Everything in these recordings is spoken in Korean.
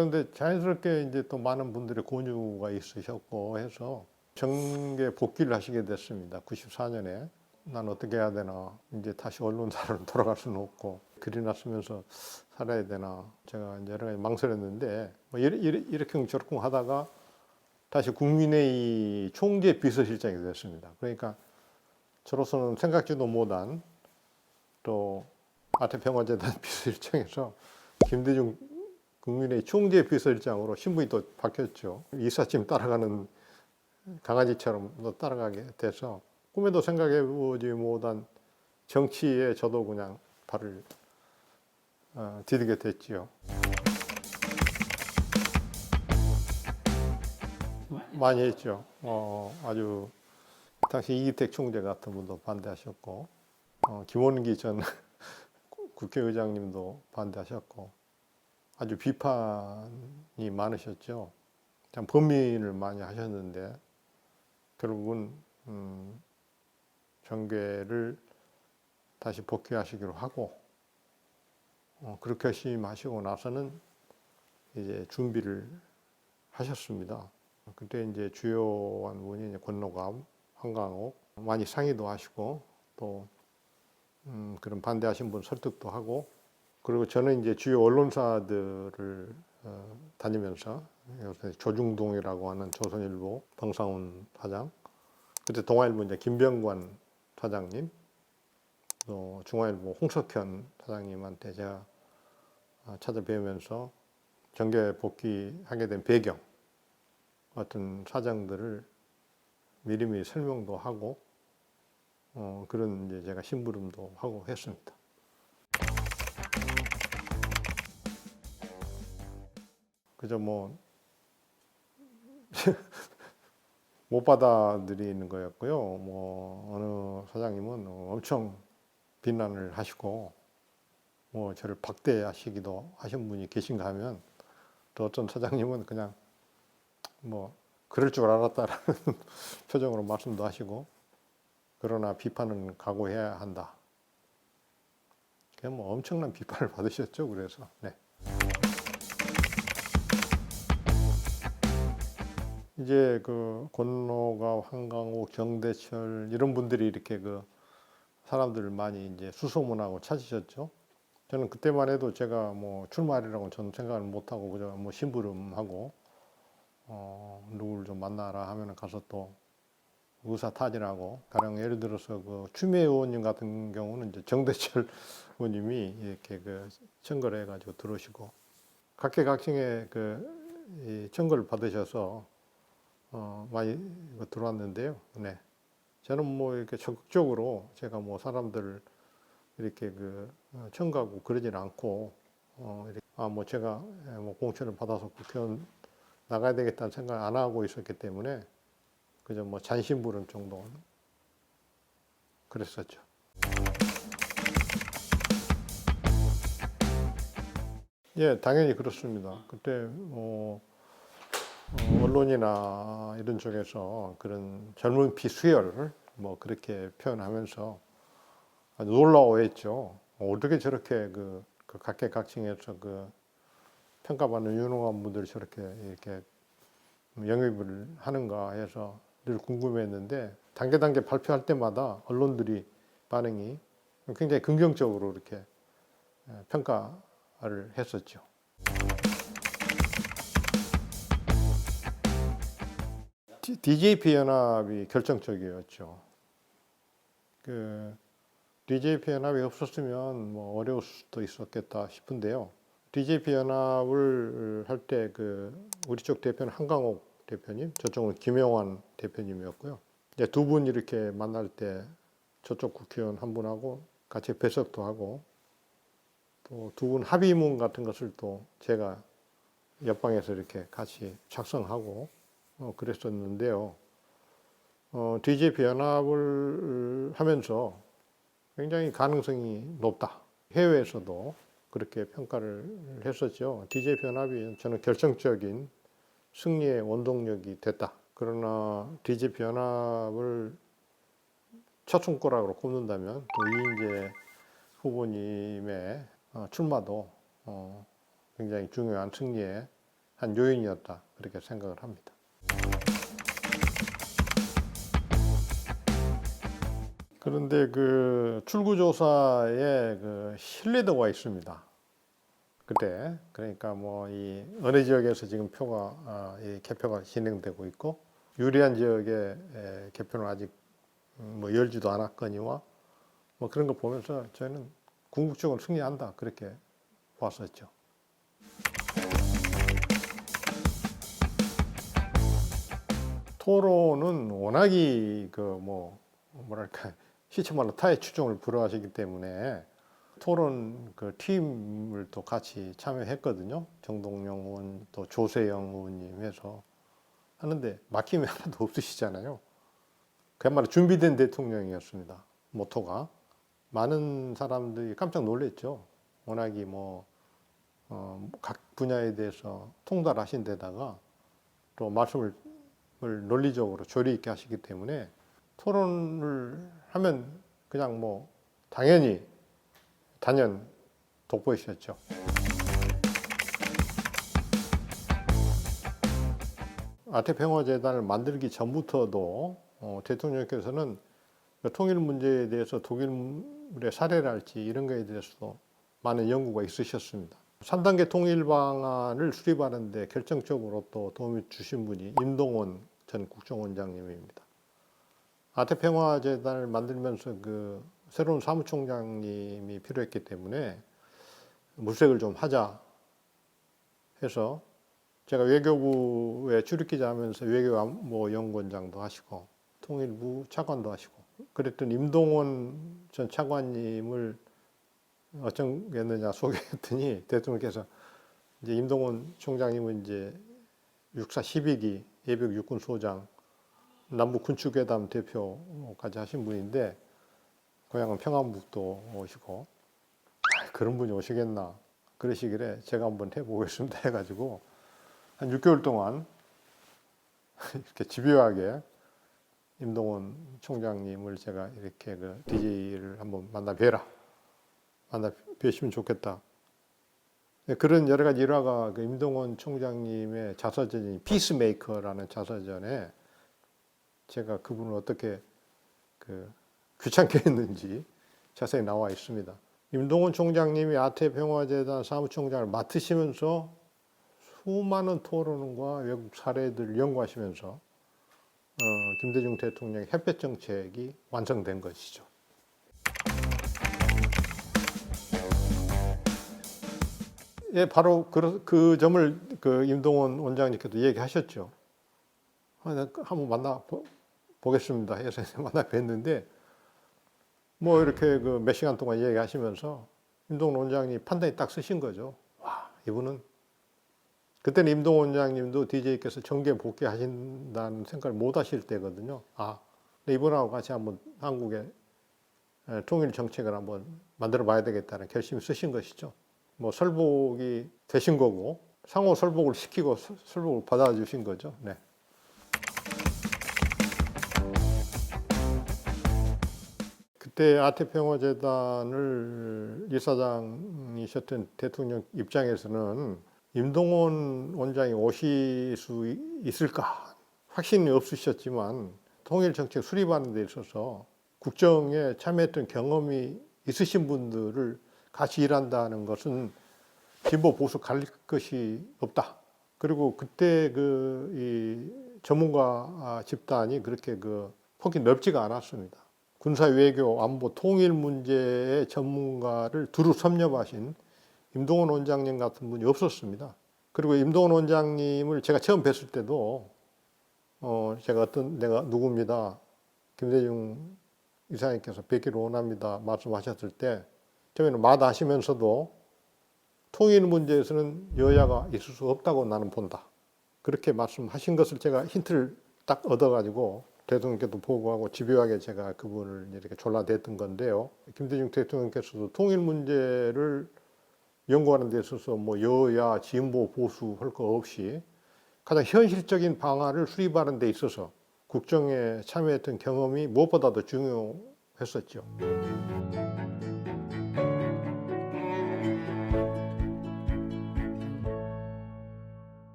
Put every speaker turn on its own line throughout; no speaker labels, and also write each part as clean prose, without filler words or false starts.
그런데 자연스럽게 이제 또 많은 분들의 권유가 있으셨고 해서 정계 복귀를 하시게 됐습니다. 94년에. 난 어떻게 해야 되나. 이제 다시 언론사로 돌아갈 수는 없고 글이나 쓰면서 살아야 되나. 제가 이제 여러 가지 망설였는데 뭐 이렇게 저렇게 하다가 다시 국민회의 총재 비서실장이 됐습니다. 그러니까 저로서는 생각지도 못한 또 아태평화재단 비서실장에서 김대중 국민회의 총재 비서실장으로 신분이 또 바뀌었죠. 이삿짐 따라가는 강아지처럼 또 따라가게 돼서 꿈에도 생각해보지 못한 정치에 저도 그냥 발을 디디게 됐지요. 많이 했죠. 아주 당시 이기택 총재 같은 분도 반대하셨고, 김원기 전 국회의장님도 반대하셨고, 아주 비판이 많으셨죠. 참 범인을 많이 하셨는데 결국은 정계를 다시 복귀하시기로 하고 그렇게 결심하시고 나서는 이제 준비를 하셨습니다. 그때 이제 주요한 분이 이제 권노감, 한강옥 많이 상의도 하시고 또 그런 반대하신 분 설득도 하고 그리고 저는 이제 주요 언론사들을 다니면서 요새 조중동이라고 하는 조선일보 방상훈 사장, 그때 동아일보 이제 김병관 사장님, 또 중앙일보 홍석현 사장님한테 제가 찾아뵈면서 정계 복귀하게 된 배경, 어떤 사정들을 미리미리 설명도 하고 그런 이제 제가 심부름도 하고 했습니다. 그저 뭐 못 받아들이는 거였고요. 뭐 어느 사장님은 엄청 비난을 하시고 뭐 저를 박대하시기도 하신 분이 계신가 하면 또 어떤 사장님은 그냥 뭐 그럴 줄 알았다라는 표정으로 말씀도 하시고 그러나 비판은 각오해야 한다. 그냥 뭐 엄청난 비판을 받으셨죠. 그래서 네. 이제 그 권노가, 한강옥, 정대철 이런 분들이 이렇게 그 사람들을 많이 이제 수소문하고 찾으셨죠. 저는 그때만 해도 제가 뭐 출마하리라고 저는 생각을 못하고 그저 뭐 심부름하고 누구를 좀 만나라 하면 가서 또 의사타진하고 가령 예를 들어서 그 추미애 의원님 같은 경우는 이제 정대철 의원님이 이렇게 그 청구를 해가지고 들어오시고 각계각층의 그 청구를 받으셔서 많이 들어왔는데요. 네. 저는 뭐 이렇게 적극적으로 제가 뭐 사람들을 이렇게 그 청구하고 그러진 않고 이렇게 뭐 제가 뭐 공천을 받아서 국회의원 나가야 되겠다는 생각 안 하고 있었기 때문에 그저 뭐 잔심부름 정도 그랬었죠. 예, 당연히 그렇습니다. 그때 언론이나 이런 쪽에서 그런 젊은 피 수혈을 뭐 그렇게 표현하면서 아주 놀라워했죠. 어떻게 저렇게 그 각계각층에서 그 평가받는 유능한 분들이 저렇게 이렇게 영입을 하는가 해서 늘 궁금했는데 단계 발표할 때마다 언론들이 반응이 굉장히 긍정적으로 이렇게 평가를 했었죠. DJP 연합이 결정적이었죠. 그 DJP 연합이 없었으면 뭐 어려울 수도 있었겠다 싶은데요. DJP 연합을 할 때 그 우리 쪽 대표는 한강옥 대표님, 저쪽은 김영환 대표님이었고요. 이제 두 분 이렇게 만날 때 저쪽 국회의원 한 분하고 같이 배석도 하고 또 두 분 합의문 같은 것을 또 제가 옆방에서 이렇게 같이 작성하고 그랬었는데요. DJP 연합을 하면서 굉장히 가능성이 높다. 해외에서도 그렇게 평가를 했었죠. DJP 연합이 저는 결정적인 승리의 원동력이 됐다. 그러나 DJP 연합을 첫 손가락으로 꼽는다면 또 이인재 후보님의 출마도 굉장히 중요한 승리의 한 요인이었다 그렇게 생각을 합니다. 그런데 그 출구조사에 그 신뢰도가 있습니다. 그때 그러니까 뭐 이 어느 지역에서 지금 이 개표가 진행되고 있고 유리한 지역의 개표는 아직 뭐 열지도 않았거니와 뭐 그런 걸 보면서 저는 궁극적으로 승리한다 그렇게 봤었죠. 토론은 워낙이 그 뭐 뭐랄까 시체말로 타의 추종을 불허하시기 때문에 토론 그 팀을 또 같이 참여했거든요. 정동영 의원 또 조세영 의원님 해서 하는데 막힘이 하나도 없으시잖아요. 그야말로 준비된 대통령이었습니다. 모토가. 많은 사람들이 깜짝 놀랐죠. 워낙이 각 분야에 대해서 통달하신 데다가 또 말씀을 논리적으로 조리 있게 하시기 때문에 토론을 하면 그냥 뭐 당연히 단연 돋보이셨죠. 아태평화재단을 만들기 전부터도 대통령께서는 통일 문제에 대해서 독일의 사례랄지 이런 거에 대해서도 많은 연구가 있으셨습니다. 3단계 통일 방안을 수립하는 데 결정적으로 또 도움을 주신 분이 임동원 전 국정원장님입니다. 아태평화재단을 만들면서 그 새로운 사무총장님이 필요했기 때문에 물색을 좀 하자 해서 제가 외교부에 출입기자 하면서 외교안보연구원장도 하시고 통일부 차관도 하시고 그랬던 임동원 전 차관님을 어쩌겠느냐 소개했더니 대통령께서 이제 임동원 총장님은 이제 육사 12기 예비역 육군소장 남북 군축회담 대표까지 하신 분인데 고향은 평안북도 오시고 그런 분이 오시겠나 그러시길래 제가 한번 해보겠습니다 해가지고 한 6개월 동안 이렇게 집요하게 임동원 총장님을 제가 이렇게 그 DJ를 한번 만나 뵈시면 좋겠다. 그런 여러 가지 일화가 그 임동원 총장님의 자서전인 피스메이커라는 자서전에 제가 그분을 어떻게 그 귀찮게 했는지 자세히 나와 있습니다. 임동원 총장님이 아태평화재단 사무총장을 맡으시면서 수많은 토론과 외국 사례들을 연구하시면서 김대중 대통령의 햇볕 정책이 완성된 것이죠. 예, 바로 그 점을 그 임동원 원장님께도 얘기하셨죠. 한번 만나 보겠습니다 해서 만나 뵀는데 뭐 이렇게 그 몇 시간 동안 얘기하시면서 임동원 원장님 판단이 딱 쓰신 거죠. 와, 이분은 그때는 임동원 원장님도 DJ께서 정계 복귀하신다는 생각을 못 하실 때거든요. 이분하고 같이 한번 한국의 통일 정책을 한번 만들어 봐야 되겠다는 결심을 쓰신 것이죠. 뭐 설복이 되신 거고 상호 설복을 시키고 설복을 받아주신 거죠. 네. 그때 아태평화재단을 이사장이셨던 대통령 입장에서는 임동원 원장이 오실 수 있을까 확신이 없으셨지만 통일 정책 수립하는 데 있어서 국정에 참여했던 경험이 있으신 분들을 같이 일한다는 것은 진보 보수 갈릴 것이 없다. 그리고 그때 이 전문가 집단이 그렇게 폭이 넓지가 않았습니다. 군사 외교 안보 통일 문제의 전문가를 두루 섭렵하신 임동원 원장님 같은 분이 없었습니다. 그리고 임동원 원장님을 제가 처음 뵀을 때도 제가 내가 누구입니다. 김대중 이사님께서 뵙기를 원합니다. 말씀하셨을 때 처음에는 마다하시면서도 통일 문제에서는 여야가 있을 수 없다고 나는 본다. 그렇게 말씀하신 것을 제가 힌트를 딱 얻어가지고 대통령께도 보고하고 집요하게 제가 그분을 이렇게 졸라댔던 건데요. 김대중 대통령께서도 통일 문제를 연구하는 데 있어서 뭐 여야, 진보, 보수 할 거 없이 가장 현실적인 방안을 수립하는 데 있어서 국정에 참여했던 경험이 무엇보다도 중요했었죠.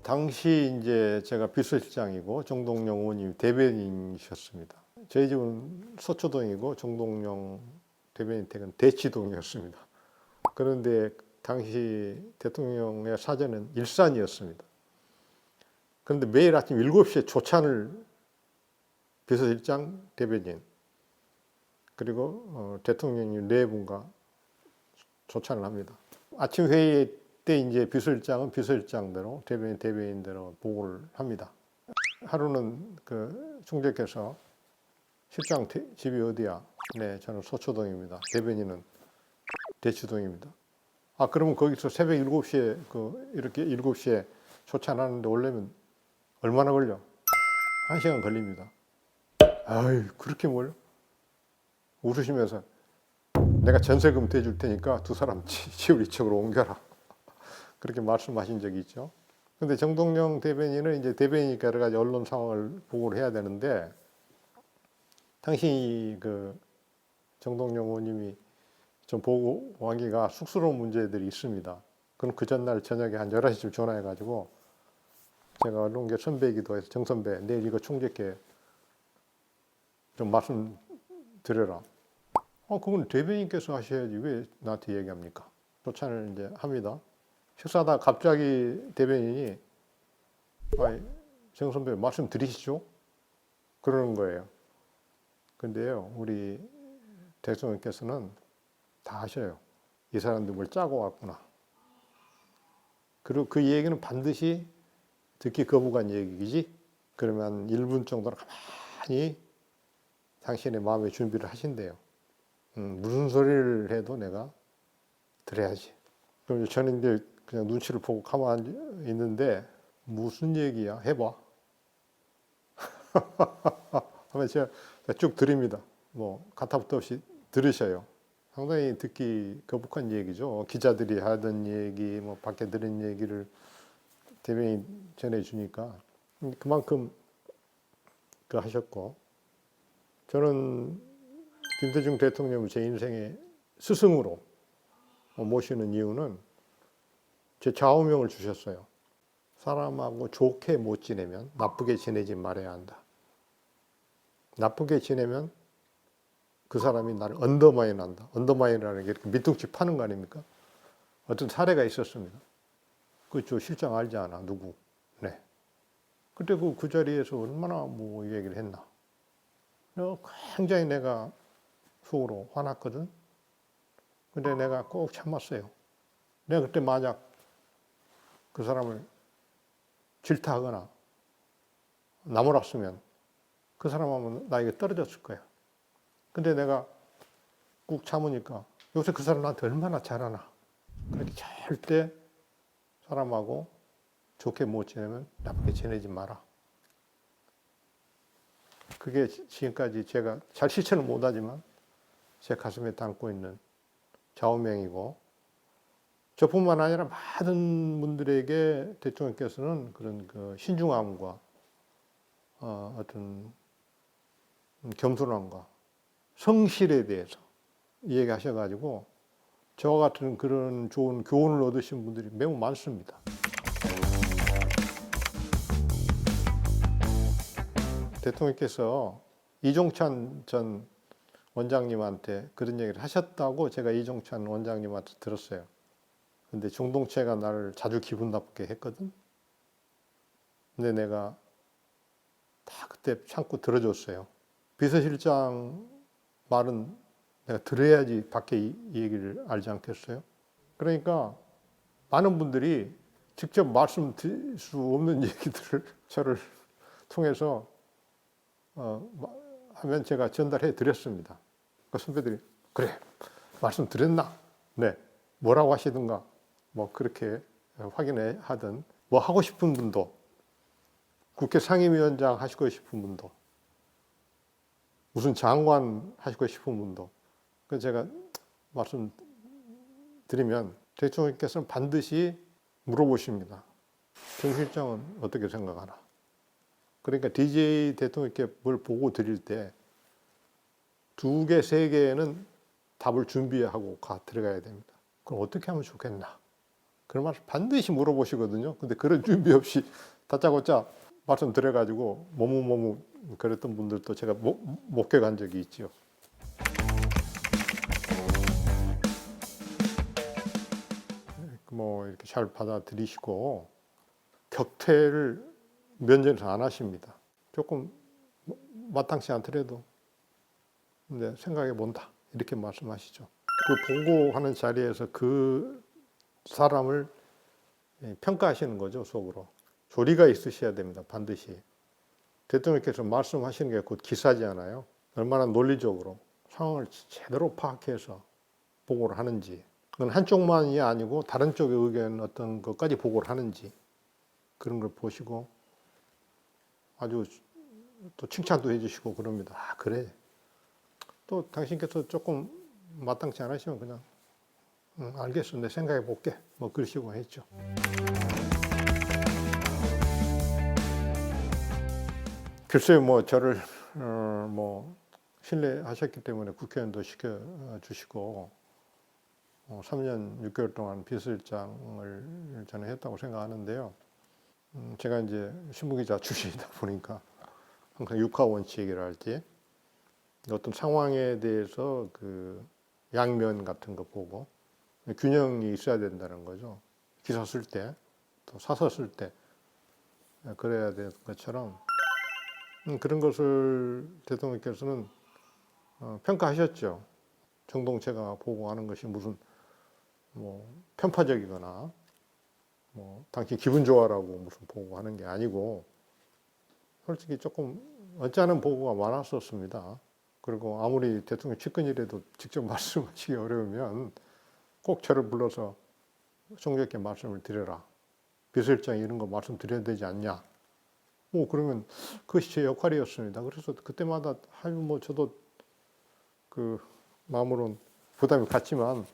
당시 이제 제가 비서실장이고 정동영 의원님이 대변인이셨습니다. 저희 집은 서초동이고 정동영 대변인 댁은 대치동이었습니다. 그런데 당시 대통령의 사저는 일산이었습니다. 그런데 매일 아침 7시에 조찬을 비서실장, 대변인 그리고 대통령님 네 분과 조찬을 합니다. 아침 회의 때 이제 비서실장은 비서실장대로 대변인 대변인대로 보고를 합니다. 하루는 그 총재께서 실장 집이 어디야? 네, 저는 서초동입니다. 대변인은 대치동입니다. 아, 그러면 거기서 새벽 7시에 이렇게 7시에 조찬하는데 오려면 얼마나 걸려? 1시간 걸립니다. 아유, 그렇게 뭘? 웃으시면서 내가 전세금 대줄 테니까 두 사람 집을 이쪽으로 옮겨라. 그렇게 말씀하신 적이 있죠. 근데 정동영 대변인은 이제 대변이니까 여러 가지 언론 상황을 보고를 해야 되는데, 당시 그 정동영 의원님이 좀 보고하기가 쑥스러운 문제들이 있습니다. 그럼 그 전날 저녁에 한 11시쯤 전화해가지고 제가 언론계 선배이기도 해서 정 선배, 내일 이거 총재께 좀 말씀드려라. 그건 대변인께서 하셔야지 왜 나한테 얘기합니까? 조찬을 이제 합니다. 식사하다 갑자기 대변인이 정 선배 말씀드리시죠? 그러는 거예요. 근데요, 우리 대통령께서는 다 하셔요. 이 사람들 뭘 짜고 왔구나. 그리고 그 얘기는 반드시 듣기 거부간 얘기지. 그러면 1분 정도는 가만히 당신의 마음의 준비를 하신대요. 무슨 소리를 해도 내가 들어야지. 그럼 저는 이제 그냥 눈치를 보고 가만히 있는데 무슨 얘기야? 해봐. 하면 제가 쭉 드립니다. 뭐 가타부터 없이 들으셔요. 상당히 듣기 거북한 얘기죠. 기자들이 하던 얘기, 뭐 밖에 들은 얘기를 대변인이 전해주니까 그만큼 하셨고, 저는 김대중 대통령을 제 인생의 스승으로 모시는 이유는 제 좌우명을 주셨어요. 사람하고 좋게 못 지내면 나쁘게 지내지 말아야 한다. 나쁘게 지내면 그 사람이 나를 언더마인 한다. 언더마인이라는 게 이렇게 밑둥치 파는 거 아닙니까? 어떤 사례가 있었습니다. 저 실장 알지 않아? 누구? 네. 그때 그 자리에서 얼마나 뭐 얘기를 했나. 굉장히 내가 속으로 화났거든. 근데 내가 꼭 참았어요. 내가 그때 만약 그 사람을 질타하거나 나무랐으면 그 사람하면 나에게 떨어졌을 거야. 근데 내가 꾹 참으니까 요새 그 사람 나한테 얼마나 잘하나. 그렇게 절대 사람하고 좋게 못 지내면 나쁘게 지내지 마라. 그게 지금까지 제가 잘 실천을 못하지만 제 가슴에 담고 있는 좌우명이고, 저뿐만 아니라 많은 분들에게 대통령께서는 그런 신중함과 어떤 겸손함과 성실에 대해서 얘기하셔가지고 저와 같은 그런 좋은 교훈을 얻으신 분들이 매우 많습니다. 대통령께서 이종찬 전 원장님한테 그런 얘기를 하셨다고 제가 이종찬 원장님한테 들었어요. 근데 중동체가 나를 자주 기분 나쁘게 했거든. 근데 내가 다 그때 참고 들어줬어요. 비서실장 말은 내가 들어야지 밖에 이 얘기를 알지 않겠어요? 그러니까 많은 분들이 직접 말씀드릴 수 없는 얘기들을 저를 통해서 하면 제가 전달해 드렸습니다. 그 선배들이 그래 말씀드렸나? 네. 뭐라고 하시든가 뭐 그렇게 확인해 하든, 뭐 하고 싶은 분도, 국회 상임위원장 하시고 싶은 분도, 무슨 장관 하시고 싶은 분도, 그 제가 말씀드리면 대통령께서는 반드시 물어보십니다. 정 실장은 어떻게 생각하나? 그러니까 DJ 대통령께 뭘 보고 드릴 때 2개, 3개는 답을 준비하고 들어가야 됩니다. 그럼 어떻게 하면 좋겠나? 그런 말씀 반드시 물어보시거든요. 근데 그런 준비 없이 다짜고짜 말씀드려가지고 머뭇머뭇 그랬던 분들도 제가 목격한 적이 있죠. 뭐 이렇게 잘 받아들이시고 격퇴를 면전에서 안 하십니다. 조금 마땅치 않더라도 근데 생각해 본다 이렇게 말씀하시죠. 그 보고하는 자리에서 그 사람을 평가하시는 거죠. 속으로 조리가 있으셔야 됩니다. 반드시 대통령께서 말씀하시는 게 곧 기사잖아요. 얼마나 논리적으로 상황을 제대로 파악해서 보고를 하는지, 그건 한쪽만이 아니고 다른 쪽의 의견 어떤 것까지 보고를 하는지 그런 걸 보시고 아주 또 칭찬도 해주시고 그럽니다. 아 그래. 또 당신께서 조금 마땅치 않으시면 그냥 알겠어, 내 생각해 볼게. 뭐 그러시고 했죠. 글쎄요, 뭐 저를 뭐 신뢰하셨기 때문에 국회의원도 시켜주시고 3년 6개월 동안 비서실장을 저는 했다고 생각하는데요. 제가 이제 신문기자 출신이다 보니까 항상 육하원칙이랄지 어떤 상황에 대해서 그 양면 같은 거 보고 균형이 있어야 된다는 거죠. 기사 쓸 때, 또 사서 쓸 때 그래야 될 것처럼 그런 것을 대통령께서는 평가하셨죠. 정동체가 보고하는 것이 무슨 뭐 편파적이거나 뭐 당신 기분 좋아라고 무슨 보고하는 게 아니고 솔직히 조금 언짢은 보고가 많았었습니다. 그리고 아무리 대통령 측근이라도 직접 말씀하시기 어려우면 꼭 저를 불러서 성적게 말씀을 드려라. 비서실장 이런 거 말씀드려야 되지 않냐. 그러면 그것이 제 역할이었습니다. 그래서 그때마다 뭐 저도 그 마음으로는 부담이 갔지만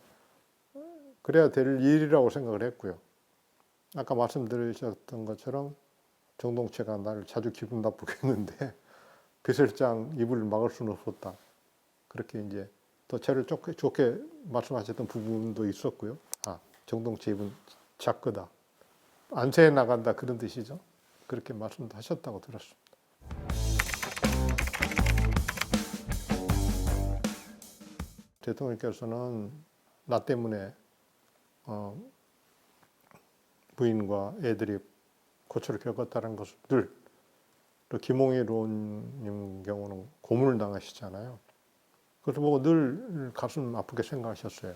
그래야 될 일이라고 생각을 했고요. 아까 말씀드리셨던 것처럼 정동체가 나를 자주 기분 나쁘게 했는데 비서실장 입을 막을 수는 없었다. 그렇게 이제 또 저를 좋게 말씀하셨던 부분도 있었고요. 아, 정동체 입은 작거다. 안세해 나간다 그런 뜻이죠. 그렇게 말씀도 하셨다고 들었습니다. 대통령께서는 나 때문에 부인과 애들이 고초를 겪었다는 것을 늘, 또 김홍일 의원님 경우는 고문을 당하시잖아요. 그것을 보고 늘 가슴 아프게 생각하셨어요.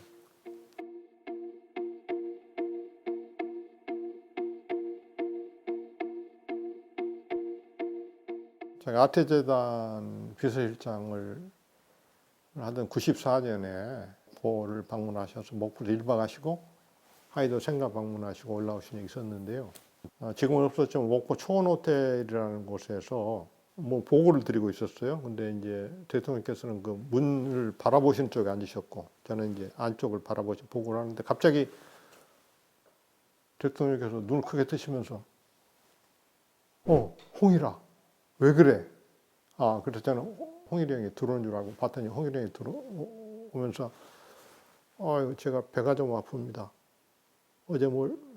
제가 아태재단 비서실장을 하던 94년에 보를 방문하셔서 목포를 1박 하시고 하이도 생가 방문하시고 올라오신 적이 있었는데요. 지금은 없었지만 목포 초원호텔이라는 곳에서 뭐 보고를 드리고 있었어요. 근데 이제 대통령께서는 그 문을 바라보신 쪽에 앉으셨고 저는 이제 안쪽을 바라보시 보고를 하는데 갑자기 대통령께서 눈을 크게 뜨시면서 홍일아 왜 그래? 그래서 저는 홍일이 형이 들어오는 줄 알고 봤더니 홍일이 형이 들어오면서 제가 배가 좀 아픕니다. 어제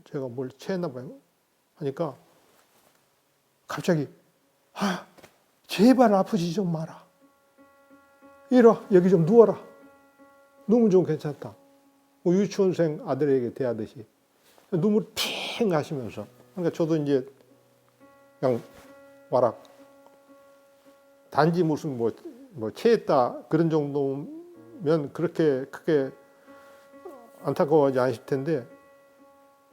제가 뭘 체했나 봐요. 하니까 갑자기 제발 아프지 좀 마라. 이리 와, 여기 좀 누워라. 누우면 좀 괜찮다. 유치원생 아들에게 대하듯이 눈물 핑 하시면서 그러니까 저도 이제 그냥 와락 단지 무슨 뭐 체했다 그런 정도면 그렇게 크게 안타까워하지 않으실 텐데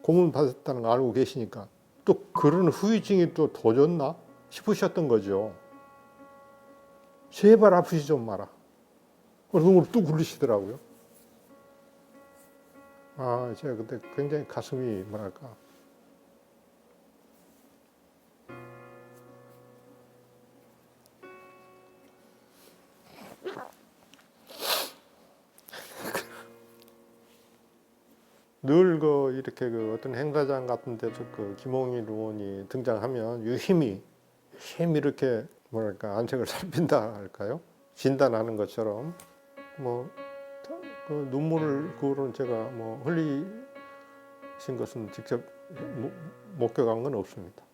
고문 받았다는 거 알고 계시니까 또 그런 후유증이 또 더 줬나 싶으셨던 거죠. 제발 아프지 좀 마라. 그래서 눈물 뚝 흘리시더라고요. 제가 그때 굉장히 가슴이 뭐랄까 늘 이렇게 어떤 행사장 같은 데서 김홍일 의원이 등장하면 유심히 이렇게 뭐랄까 안색을 살핀다 할까요? 진단하는 것처럼 뭐 그 눈물을 그거는 제가 뭐 흘리시는 것은 직접 목격한 건 없습니다.